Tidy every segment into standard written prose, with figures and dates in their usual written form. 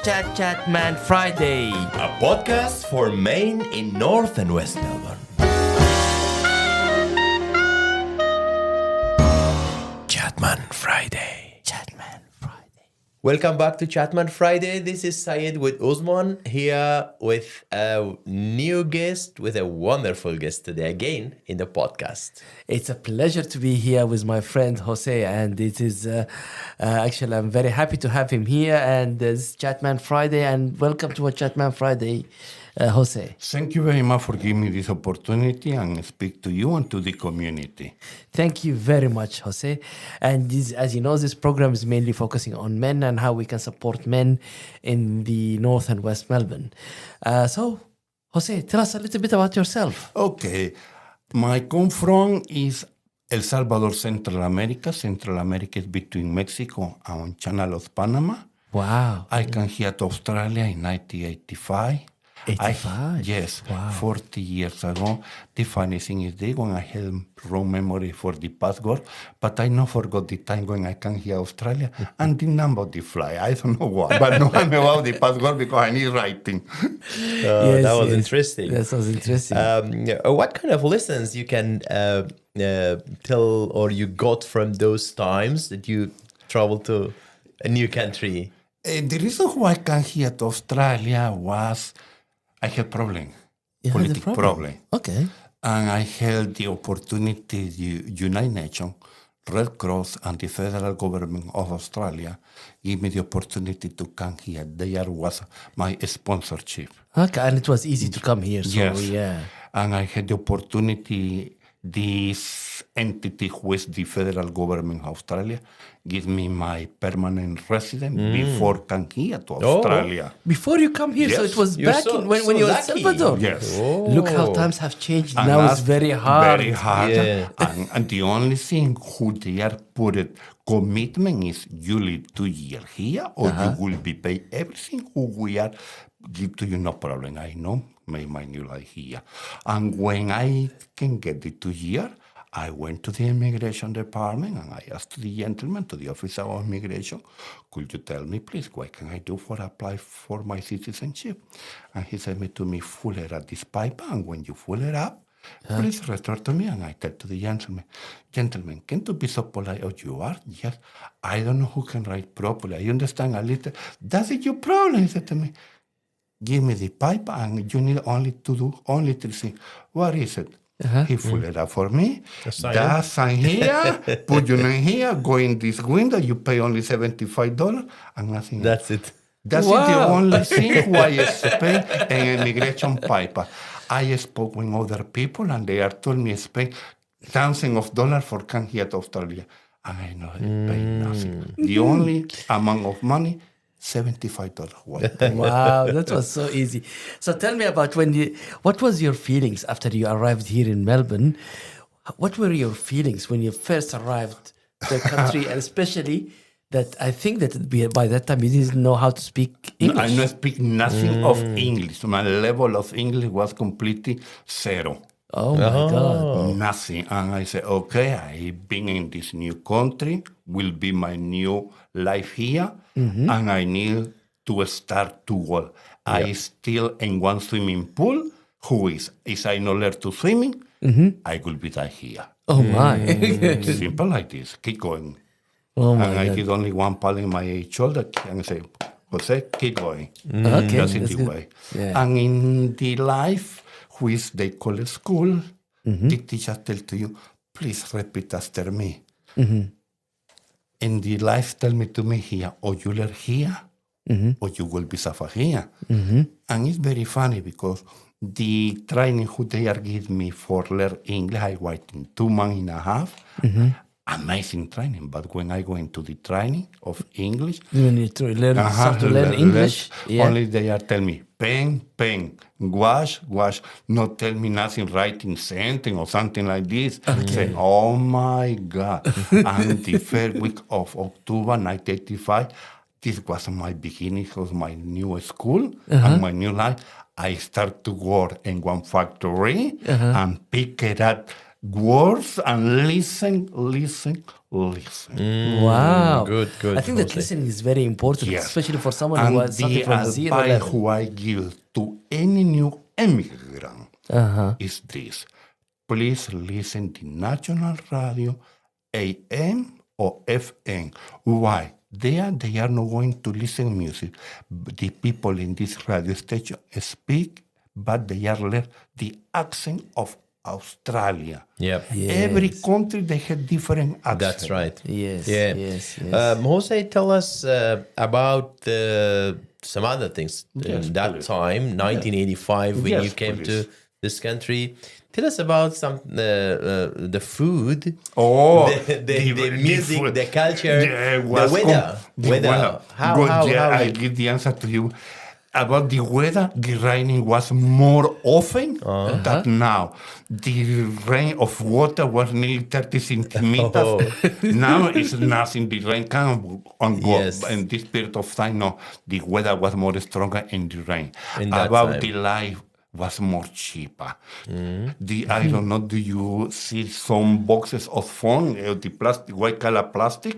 Chat Man Friday, a podcast for Maine in North and West Melbourne. Chatman Friday. Chatman Friday. Welcome back to Chatman Friday. This is Syed with Usman here with a new guest, with a wonderful guest today again in the podcast. It's a pleasure to be here with my friend Jose, and it is actually I'm very happy to have him here. And this Chatman Friday, and welcome to a Chatman Friday, Jose. Thank you very much for giving me this opportunity and speak to you and to the community. Thank you very much, Jose. And this, as you know, this program is mainly focusing on men and how we can support men in the North and West Melbourne. So, Jose, tell us a little bit about yourself. Okay. My come from is El Salvador, Central America. Central America is between Mexico and Channel of Panama. Wow. I came here to Australia in 1985. 85? Yes, Wow. 40 years ago. The funny thing is they when I have wrong memory for the passport, but I not forgot the time when I came here Australia and the number of the fly. I don't know why, but no I'm about the passport because I need writing. That was interesting. That was interesting. What kind of lessons you can tell or you got from those times that you traveled to a new country? The reason why I came here to Australia was I had problem, political problem. Okay. And I had the opportunity, the United Nations, Red Cross, and the federal government of Australia give me the opportunity to come here. There was my sponsorship. Okay, and it was easy to come here. So, Yes. yeah. And I had the opportunity, this entity who is the federal government of Australia, give me my permanent residence before come here to Australia. Before you come here, so Yes. it was You're back so- when so you were in lucky. Salvador. Yes. Look how times have changed. And now it's that's very hard. Very hard. Yeah. And the only thing who they are put it commitment is you live 2 years here or you will be paid everything who we are give to you, no problem. I know, make my new life here. And when I can get the 2 years, I went to the immigration department and I asked the gentleman, to the officer of immigration, could you tell me, please, what can I do for apply for my citizenship? And he said to me, fill it up this paper, and when you fill it up, please return to me. And I tell to the gentleman, can you be so polite? Oh, you are? Yes. I don't know who can write properly. I understand a little. That's your problem, he said to me. Give me the paper and you need only to do only 3 things. What is it? He filled it up for me. That sign here, put your name here, go in this window, you pay only $75 and nothing. That's it. That's Wow. it, the only thing why I spend an immigration paper. I spoke with other people and they are told me spend thousands of dollars for come here to Australia. And I know I pay nothing. The only amount of money, $75. Wow, that was so easy. So tell me about what was your feelings after you arrived here in Melbourne? What were your feelings when you first arrived to the country, and especially that I think that by that time you didn't know how to speak English? I don't speak nothing of English. My level of English was completely zero. Oh my God. Nothing. And I said, okay, I've been in this new country, will be my new life here, and I need to start to work. I still in one swimming pool, who is I not learn to swimming, I will be die here. Oh my. Simple like this. Keep going. Oh my And I God. get only one pal in my shoulder and I say, Jose, keep going. Okay, That's that's the good. way. Yeah. And in the life, which they call it school, the teacher tell to you, please repeat after me. And the life tell me to me here, or you learn here, or you will be suffer here. And it's very funny because the training who they are giving me for learn English, I wait in 2 months and a half. Amazing training. But when I go into the training of English, You need to learn, start to learn English. Yeah. only they are tell me pen, wash. Not tell me nothing writing sentence or something like this. Say, oh my God. And the first week of October 1985, this was my beginning of my new school and my new life. I start to work in one factory and pick it up words and listen. Wow. Good. I think that Jose. listening is very important, Yes. especially for someone And who has something the from zero advice level. who I give to any new immigrant is this. Please listen to national radio, AM or FM. Why? They are not going to listen music. The people in this radio station speak, but they are left the accent of Australia. Yep. Every country they have different accent. That's right. Yes, Yeah. yes. Jose, tell us about some other things. Yes, In that please. time, 1985, when Yes, you came please. to this country. Tell us about some the food, Oh, the music, food. the culture, the was weather. weather. How I is it? give the answer to you. About the weather, the raining was more often than now. The rain of water was nearly 30 centimeters. Now it's nothing. The rain can and go. Yes. In this period of time, no, the weather was more stronger in the rain. In that About time. the life was more cheaper. I don't know, do you see some boxes of phone, the plastic, white color plastic?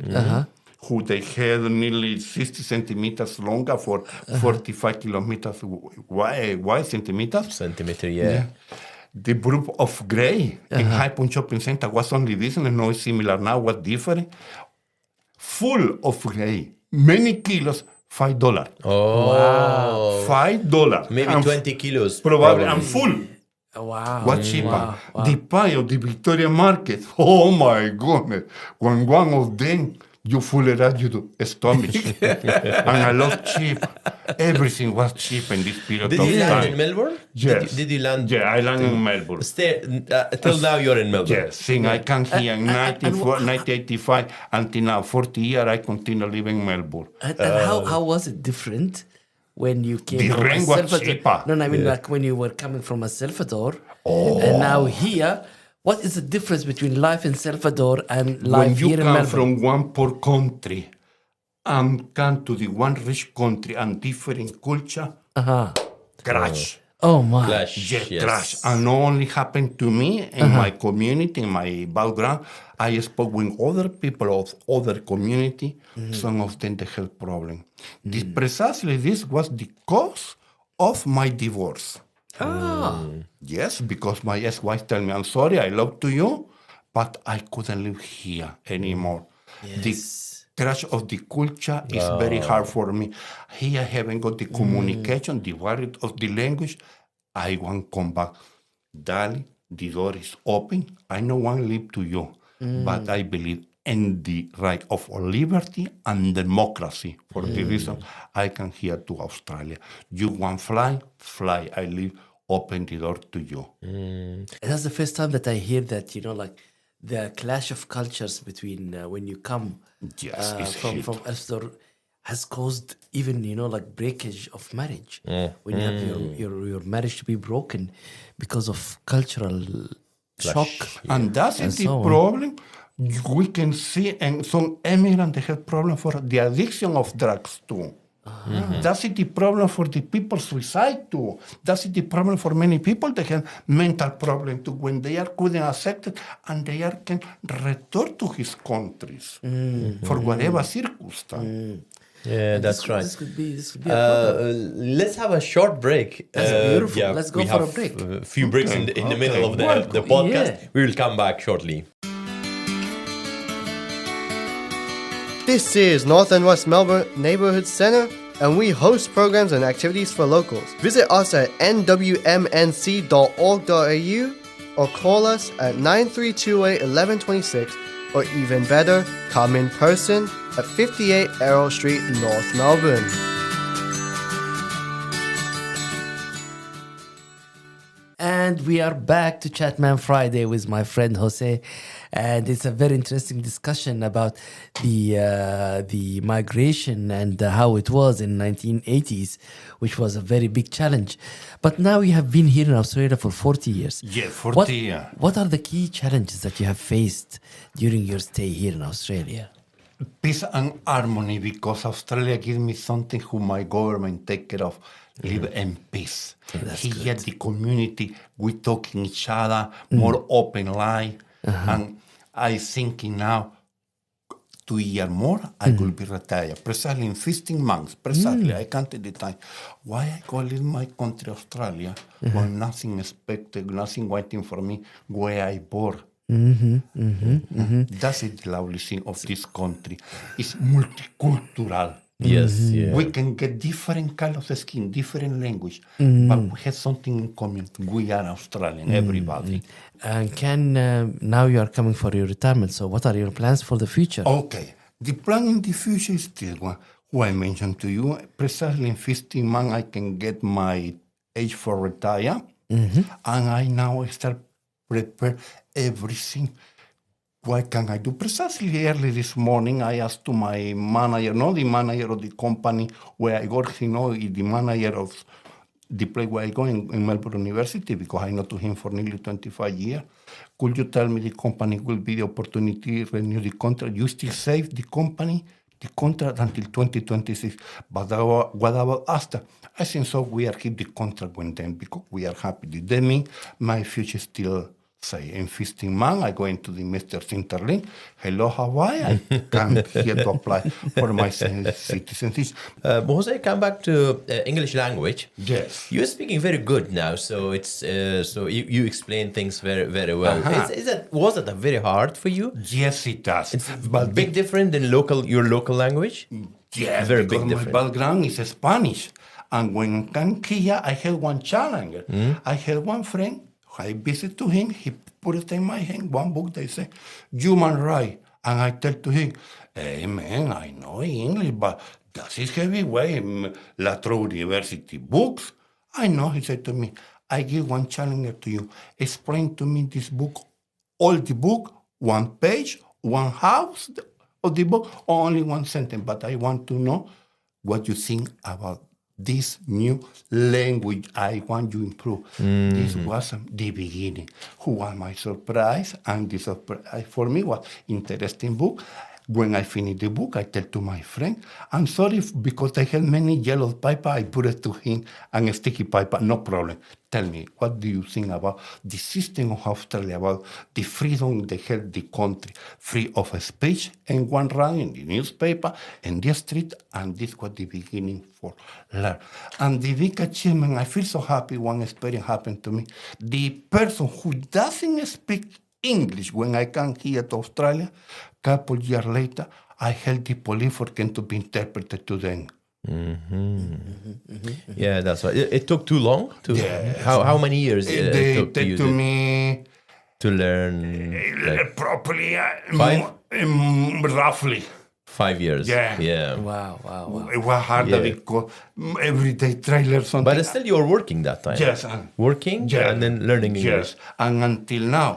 Who they had nearly 60 centimeters longer for 45 kilometers wide centimeters. Centimeter, yeah. The group of gray in High Point Shopping Center was only this, and no, it's similar now, was different. Full of gray, many kilos, $5. Oh, $5. maybe And 20 kilos. Probably, and full. Wow. What cheaper? Wow. The pie of the Victoria Market. Oh my goodness. When one of them, you full it out your stomach. And I love cheap. Everything was cheap in this period Did of you land time. in Melbourne? Yes. Did you land? Yeah, I landed in Melbourne. Stay, till now you're in Melbourne. Yes, since I came here in 1985 until now, 40 years, I continue living in Melbourne. And how was it different when you came The from rain El was Salvador? cheaper. No, I mean like when you were coming from El Salvador and now here. What is the difference between life in Salvador and When life you here in come Melbourne? from one poor country and come to the one rich country and different culture, crash. Oh my. Clash, Yes, yes. crash. And not only happened to me in my community, in my background, I spoke with other people of other community. Some of them they had problem. Precisely this was the cause of my divorce. Yes, because my ex-wife told me, I'm sorry, I love to you, but I couldn't live here anymore. The crash of the culture is very hard for me. Here I haven't got the communication, the worry of the language. I want to come back. Darling, the door is open. I don't want to live to you, but I believe in the right of liberty and democracy. For the reason I come here to Australia. You want fly? Fly. I live, open the door to you. That's the first time that I hear that, like the clash of cultures between when you come Yes, it's from hit. El Salvador has caused even, like breakage of marriage. When you have your marriage to be broken because of cultural shock. And that's And the so on. problem. We can see, and some immigrants they have problem for the addiction of drugs too. That's the problem for the people suicide too. That's the problem for many people. They have mental problem too when they are couldn't accept it and they are can return to his countries for whatever circumstance. Yeah, that's right. This could be a problem. Let's have a short break. That's beautiful. Let's go we for a have break. A few breaks in the middle of the Welcome. podcast. Yeah. We will come back shortly. This is North and West Melbourne Neighbourhood Centre, and we host programs and activities for locals. Visit us at nwmnc.org.au or call us at 9328 1126, or even better, come in person at 58 Errol Street, North Melbourne. And we are back to Chatman Friday with my friend Jose, and it's a very interesting discussion about the migration and how it was in 1980s, which was a very big challenge. But now you have been here in Australia for 40 years. Yeah, 40 years. What are the key challenges that you have faced during your stay here in Australia? peace and harmony, because Australia gives me something who my government take care of. Live in peace. Here the community, we talking each other, more open line. And I thinking now, 2 years more, I will be retired. Precisely in 15 months, precisely. I can't take the time. Why I go leave my country, Australia, when nothing expected, nothing waiting for me, where I born. That's the lovely thing of this country. It's multicultural. Yes, yeah. We can get different colors of skin, different language, but we have something in common. We are Australian, everybody. And now you are coming for your retirement. So what are your plans for the future? Okay. The plan in the future is still one who I mentioned to you. Precisely in 15 months, I can get my age for retire. And I now start prepare everything. What can I do? Precisely early this morning, I asked to my manager, not the manager of the company where I work, the manager of the place where I go in Melbourne University, because I know to him for nearly 25 years. Could you tell me the company will be the opportunity to renew the contract? You still save the company, the contract until 2026. But what about after? I think so we are keep the contract with them because we are happy. That means my future still say in 15 months, I go into the Mr. Interlink. Hello, Hawaii. I come here to apply for my citizenship. Jose, come back to English language. Yes. You're speaking very good now, so it's so you explain things very, very well. Was it very hard for you? Yes, it does. It's but big different than your local language. Yes, very because big my difference. background is Spanish, and when I came here, I had one challenge. I had one friend. I visit to him, he put it in my hand, one book, they say, human right. And I tell to him, hey man, I know English, but that is heavy way, La Trobe University books. I know, he said to me, I give one challenge to you. Explain to me this book, all the book, one page, one house of the book, or only one sentence. But I want to know what you think about this new language I want to improve. This was the beginning. Who was my surprise? And the surprise for me was interesting book. When I finish the book, I tell to my friend, I'm sorry because I had many yellow paper, I put it to him and a sticky paper, no problem. Tell me, what do you think about the system of Australia, about the freedom they have the country, free of speech, and one run in the newspaper, in the street, and this was the beginning for learn. And the big achievement, I feel so happy, one experience happened to me. The person who doesn't speak English when I come here to Australia, couple years later, I helped the police for them to be interpreted to them. Yeah, that's right. It took too long to. Yes. How many years They it took take to me to learn? Like properly, 5? Roughly. 5 years. Yeah. Wow. It was harder because everyday trailer something. But still, you were working that time. Yes. Working and then learning English. Yes, and until now,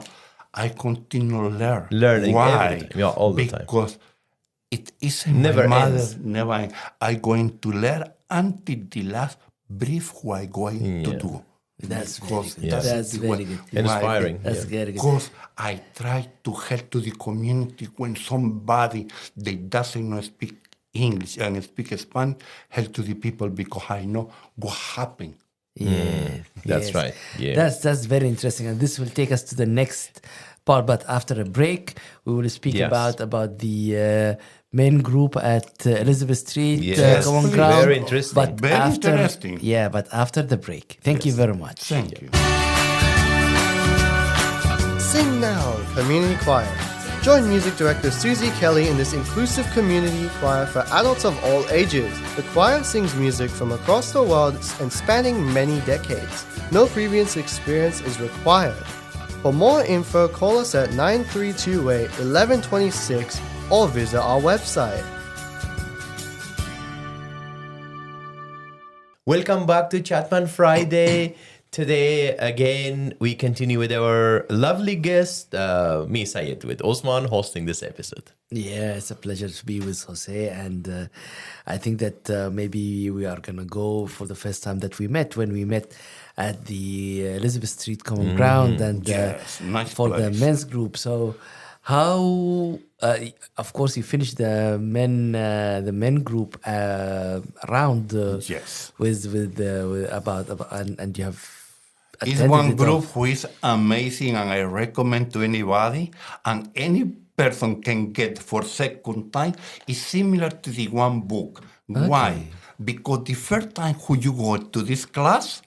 I continue Learning Why? every time. Yeah, all the time. Because it isn't Never my mother, ends. never ends. I'm going to learn until the last brief who I'm going to do. That's Because very good. that's That's the very way- good. why- Inspiring. That's very good. Because I try to help to the community when somebody that doesn't know speak English and speak Spanish, help to the people because I know what happened. Yeah, That's right. Yeah. That's very interesting, and this will take us to the next part. But after a break, we will speak Yes. about the main group at Elizabeth Street Yes, Common please. Ground. Very interesting. But Very after, interesting. Yeah, but after the break. Thank you very much. Thank you. Sing Now Community Choir. Join music director Susie Kelly in this inclusive community choir for adults of all ages. The choir sings music from across the world and spanning many decades. No previous experience is required. For more info, call us at 9328-1126 or visit our website. Welcome back to Chatman Friday. Today, again, we continue with our lovely guest, me, Syed, with Osman hosting this episode. Yeah, it's a pleasure to be with Jose, and I think that maybe we are gonna go for the first time that we met when we met at the Elizabeth Street Common Ground and yes, nice for the place. men's group. So, How, of course, you finished the men group round Yes. with about and you have It's attended one it all. group who is amazing, and I recommend to anybody. And any person can get for second time. Is similar to the one book. Why? Because the first time who you go to this class,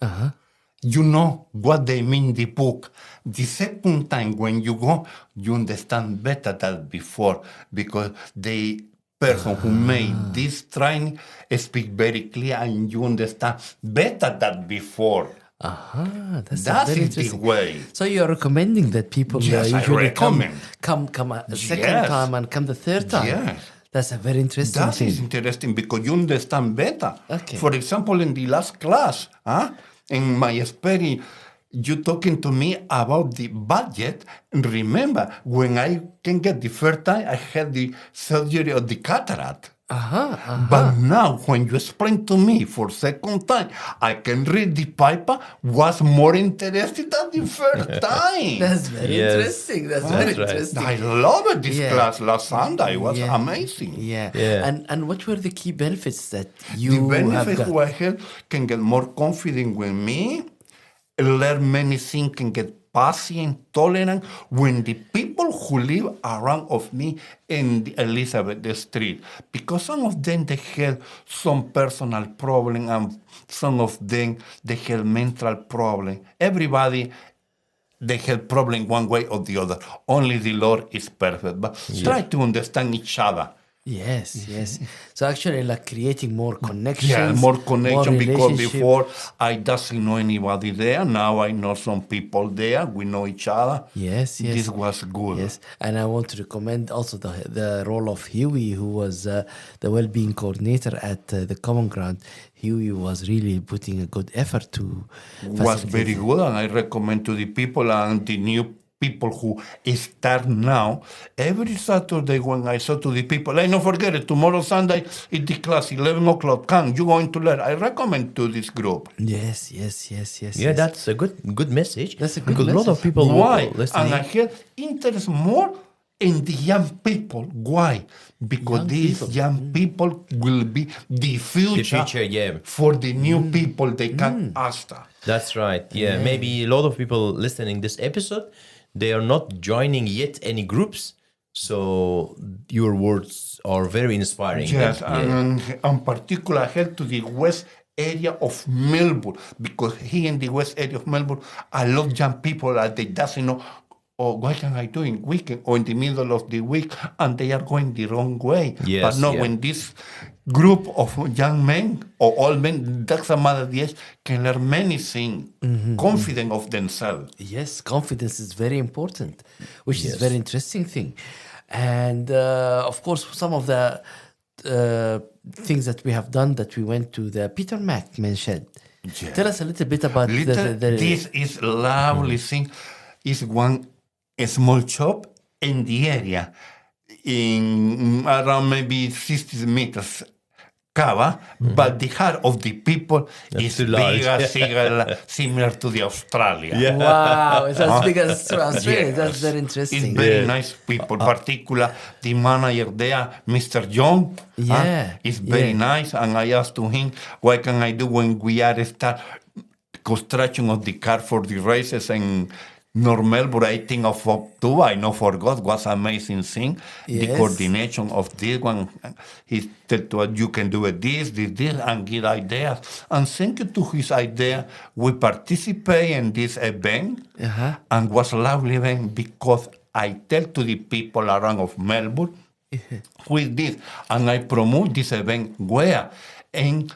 you know what they mean the book. The second time when you go, you understand better than before, because the person who made this training speak very clear, and you understand better than before. That's That very is the interesting. way. So you are recommending that people Yes, I usually recommend. come a second Yes. time and come the third time. Yes. That's a very interesting That thing. is interesting because you understand better. Okay. For example, in the last class, in my experience, you talking to me about the budget. Remember, when I can get the first time, I had the surgery of the cataract. But now, when you explain to me for second time, I can read the paper, was more interesting than the first time. That's very Yes. interesting. That's That's very right. interesting. I loved this Yeah. class last Sunday. It was Yeah. amazing. Yeah. Yeah. And what were the key benefits that The you have benefit got? who I had can get more confident with me, learn many things, can get patient, tolerant when the people who live around of me in the Elizabeth Street, because some of them they have some personal problem and some of them they have mental problem. Everybody they have problem one way or the other. Only the Lord is perfect. But try to understand each other. Yes, yes. So actually, like creating more connections. Yeah, more connection because relationship. before I doesn't know anybody there. Now I know some people there. We know each other. Yes, yes. This was good. Yes, and I want to recommend also the role of Huey, who was the well-being coordinator at the Common Ground. Huey was really putting a good effort to Was facilitate very it. good, and I recommend to the people and the new people who start now. Every Saturday when I say to the people, I don't forget it, tomorrow Sunday is the class, 11 o'clock, come, you're going to learn. I recommend to this group. Yes, yes, yes, yes. Yeah, yes. that's a good message. That's a good because a lot of message. people Why? will listen. And I have interest more in the young people. Why? Because Young these people. young people will be the future, future, yeah. for the new people they can ask. That's right. Yeah. Maybe a lot of people listening this episode, they are not joining yet any groups. So your words are very inspiring. Yes, Yeah. and in particular, I head to the west area of Melbourne, because here in the west area of Melbourne, a lot of young people that they doesn't know, oh, what can I do in weekend or in the middle of the week, and they are going the wrong way. Yes, but no, yeah. when this group of young men or old men, doesn't matter the age, can learn many things, confident of themselves. Yes, confidence is very important, which is Yes. a very interesting thing. And of course, some of the things that we have done, that we went to the Peter Mac Men Shed. Yeah. Tell us a little bit about This is lovely thing. Is one small shop in the area, in around maybe 60 meters cover, but the heart of the people is too large. bigger, similar to the Australia. Wow, it's as big as Australia. Yes. That's very It's interesting. very nice people, particular the manager there, Mr. John. Yeah, It's very yeah. nice. And I asked to him, what can I do when we are start construction of the car for the races in North Melbourne? I think of October. I know forgot was amazing thing. The Yes. coordination of this one. He said to us, you can do it this, and give ideas. And thank you to his idea, we participate in this event, and was lovely event because I tell to the people around of Melbourne with this, and I promote this event where in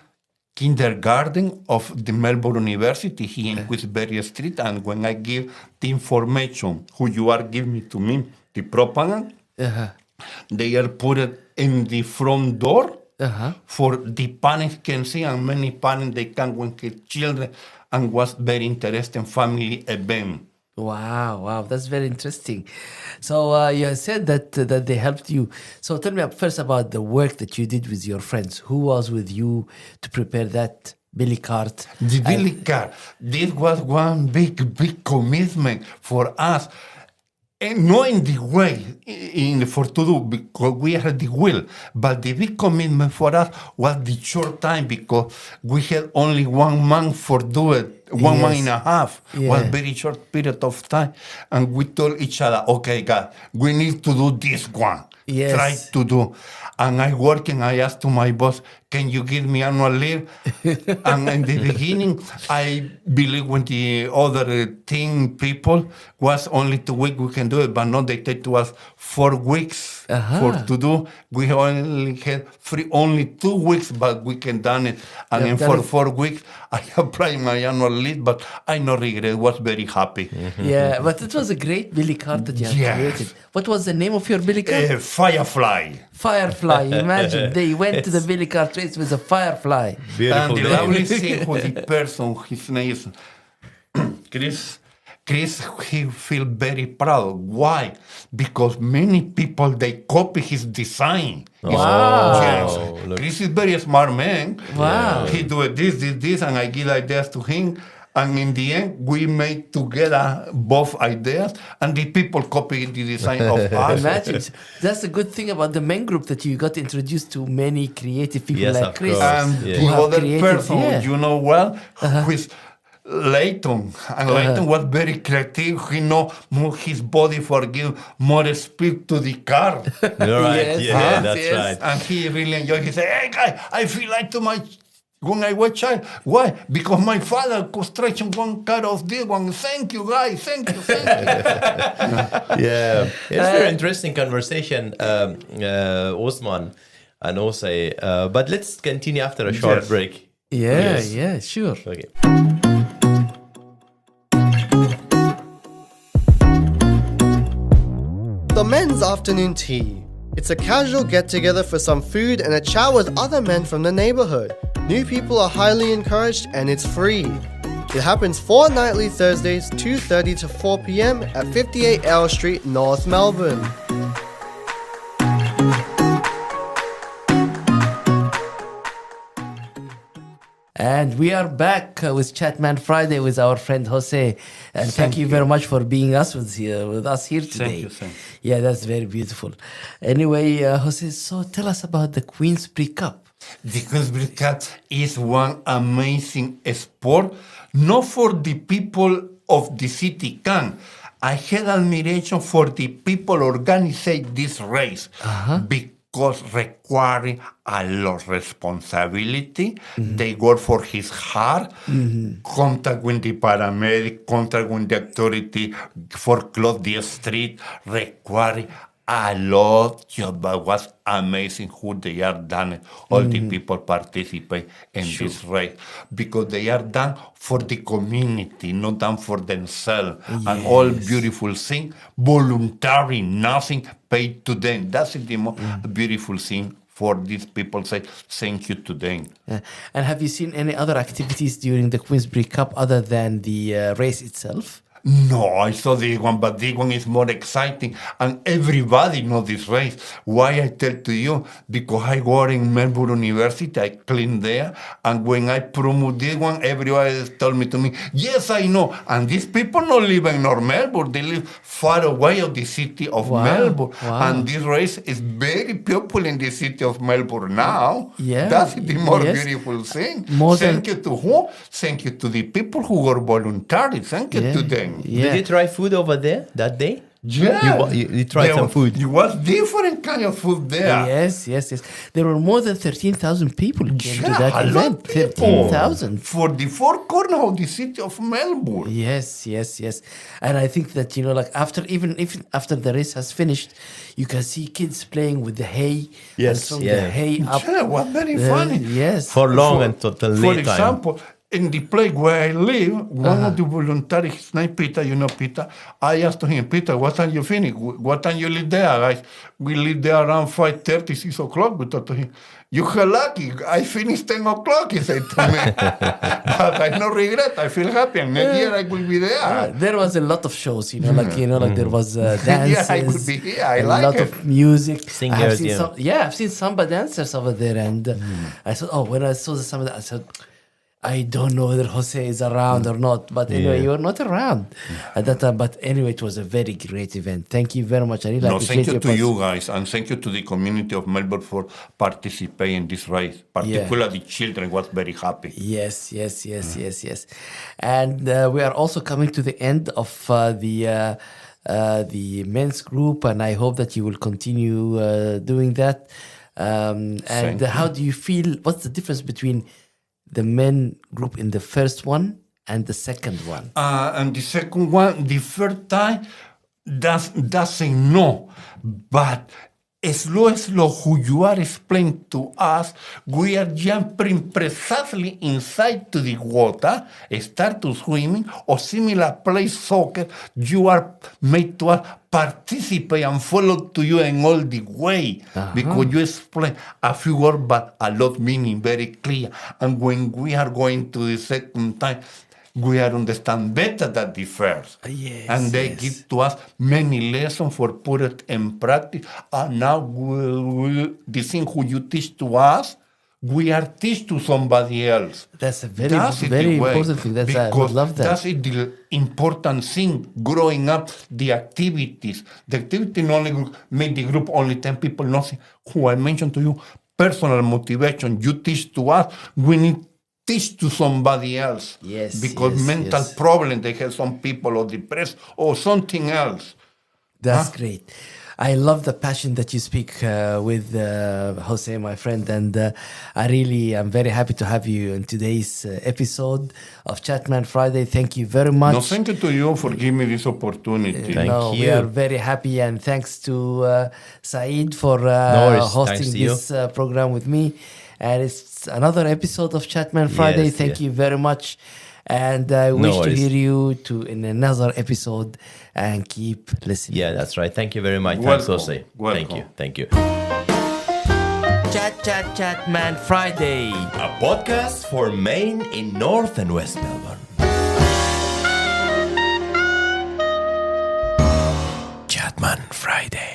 kindergarten of the Melbourne University here in Queensberry Street, and when I give the information who you are giving to me, the propaganda, they are put it in the front door for the parents can see, and many parents they can with their children, and was very interesting family event. Wow, wow, that's very interesting. So you said that they helped you. So tell me first about the work that you did with your friends. Who was with you to prepare that billy cart? The Billy car. This was one big commitment for us. not in the way for to do because we had the will, but the big commitment for us was the short time because we had only 1 month for do it, one month and a half, was very short period of time, and we told each other, okay, God, we need to do this one. Yes. Try to do. And I asked to my boss, can you give me annual leave? And in the beginning, I believe when the other team people was only 2 weeks we can do it, but now they take to us 4 weeks for to do. We only had only 2 weeks, but we can done it. And then for 4 weeks, I applied my annual leave, but I no regret, was very happy. Yeah, but it was a great billy card that you had created. What was the name of your billy card? Firefly. Firefly. Imagine they went to the billy card race with a firefly. Beautiful And the name. lovely thing with the person, his name is Chris. Chris, he feel very proud. Why? Because many people, they copy his design. Wow. Yes. Look. Chris is very smart man. Wow. He do this, and I give ideas to him. And in the end, we made together both ideas, and the people copy the design of us. Imagine. That's the good thing about the men group that you got introduced to many creative people Yes, like of Chris. course. And Yeah. the Who have other created, person, yeah. you know well, who is Leighton. And Leighton was very creative. He know move his body for give more speed to the car. You're right. Yes, That's yes. right. And he really enjoyed. He said, hey, guy, I feel like to my... When I was child, why? Because my father construction one car of this one. Thank you, guys. Thank you. Yeah, it's very interesting conversation, Osman and Jose. But let's continue after a short Yes. break. Yeah, Yes. yeah, sure. Okay. The men's afternoon tea. It's a casual get-together for some food and a chat with other men from the neighborhood. New people are highly encouraged and it's free. It happens fortnightly Thursdays, 2:30 to 4 p.m. at 58 L Street, North Melbourne. And we are back with Chatman Friday with our friend Jose. And thank you very much for being with us here today. you, thank you. Yeah, that's very beautiful. Anyway, Jose, so tell us about the Queensbury Cup. The Queensbury Cup is one amazing sport, not for the people of the city can. I had admiration for the people organizing this race because requiring a lot of responsibility. They work for his heart, contact with the paramedic, contact with the authority for close the street, requiring a lot job, but was amazing who they are done. All the people participate in this race because they are done for the community, not done for themselves. And all beautiful thing, voluntary, nothing paid to them. That's the most beautiful thing for these people. Say thank you to them. And have you seen any other activities during the Queensbury Cup other than the race itself? No, I saw this one, but this one is more exciting, and everybody knows this race. Why I tell to you? Because I work in Melbourne University, I clean there, and when I promote this one, everybody told me to me, yes, I know. And these people not live in North Melbourne; they live far away of the city of Melbourne. Wow. And this race is very popular in the city of Melbourne now. Yeah, That's the more yes. beautiful thing. More than- Thank you to who? Thank you to the people who were voluntary. Thank you to them. Yeah. Did you try food over there that day? Yeah. You tried some food. It was different kind of food there. Yes. There were more than 13,000 people who came to that a lot event. of people. 13,000. For the four corners of the city of Melbourne. Yes. And I think that, like even after the race has finished, you can see kids playing with the hay. Yes, and throwing yeah. the hay up. Yeah, it was very funny. Yes. For long and total For late time. example, in the place where I live, one of the volunteers, his name Peter, you know Peter, I asked him, Peter, what time you finish? What time you live there? We live there around 5:30, 6 o'clock. We thought to him, you're lucky, I finished 10 o'clock, he said to me. But I no regret, I feel happy, and next year I will be there. There was a lot of shows, like there was dances. I will be here, I a like lot it. of music. Singers, I've seen samba dancers over there, and I thought, when I saw the samba, I said, I don't know whether Jose is around or not, but anyway, you were not around at that time. But anyway, it was a very great event. Thank you very much. I really appreciate thank you your to you guys, and thank you to the community of Melbourne for participating in this race. Particularly the children was very happy. Yes. And we are also coming to the end of the men's group, and I hope that you will continue doing that. And how do you feel? What's the difference between the men group in the first one and the second one? And the second one, the first time, doesn't know. But slow who you are explaining to us, we are jumping precisely inside to the water, start to swimming, or similar play soccer, you are made to us participate and follow to you in all the way. Because you explain a few words, but a lot meaning very clear. And when we are going to the second time, we are understand better than the first. And they give to us many lessons for put it in practice. And now the thing who you teach to us, we are teach to somebody else. That's a very important thing. I would love that. That's the important thing, growing up, the activities. The activity not only make the group only 10 people, nothing. Who I mentioned to you, personal motivation. You teach to us, we need teach to somebody else. Because mental problem, they have some people or depressed or something else. That's great. I love the passion that you speak with Jose, my friend, and I'm very happy to have you in today's episode of Chatman Friday. Thank you very much. No, thank you to you for giving me this opportunity. Thank you. We are very happy, and thanks to Saeed for hosting this program with me. And it's another episode of Chatman Friday. Thank you very much. And I wish to hear you in another episode, and keep listening. Yeah, that's right. Thank you very much. Welcome. Thanks, Jose. Welcome. Thank you. Chatman Friday. A podcast for Maine in North and West Melbourne. Chatman Friday.